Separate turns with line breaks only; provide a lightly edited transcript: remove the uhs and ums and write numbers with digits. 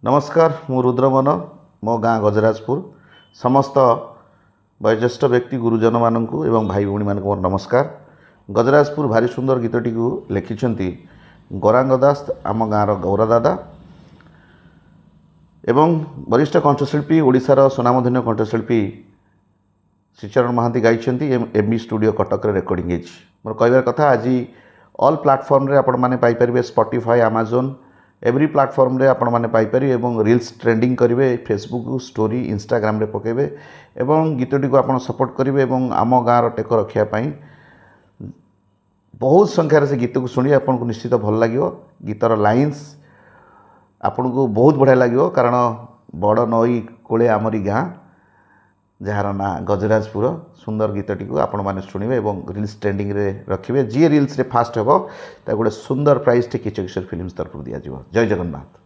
नमस्कार मु रुद्रमन मो गाँ गजराजपुर समस्त वयोज्येष्ठ व्यक्ति गुरुजन मानू एवं भाई भौणी मान मोर नमस्कार। गजराजपुर भारी सुंदर गीतटी को लिखिं गौरांग दास आम गाँव गौरा दादा एवं वरिष्ठ कंठशिल्पी ओडिशार सुनामधन्य कंठशिल्पी श्रीचरण महांती गाई एमबी स्टूडियो कटक रेकर्डिंग मोर कहबार कथा आज ऑल प्लेटफॉर्म रे आपण माने पाई परिबे स्पॉटिफाई अमेज़न एवरी प्लेटफॉर्म रे आपण माने पाई परिबे एवं रील्स ट्रेंडिंग करिवे फेसबुक स्टोरी इंस्टाग्राम रे पकेबे एवं गीतटी को आपण सपोर्ट करिवे एवं आम गाँव टेक रखिया पाई बहुत संख्यार से गीत को शुणी आपन को निश्चित भल लागियो। गीतर लाइन्स आपन को बहुत बढ़िया लागियो कारण बड़ नई कोले आमरी गाँ जार ना गजराजपुर सुंदर गीतटी को आपण माने शुणिबे एवं रील्स ट्रेंडिंग रे रखिबे जी रील्स रे फास्ट हेबो ता गोटे सुंदर प्राइज टे किशोर फिल्म्स तरफ दिया जिवो। जय जगन्नाथ।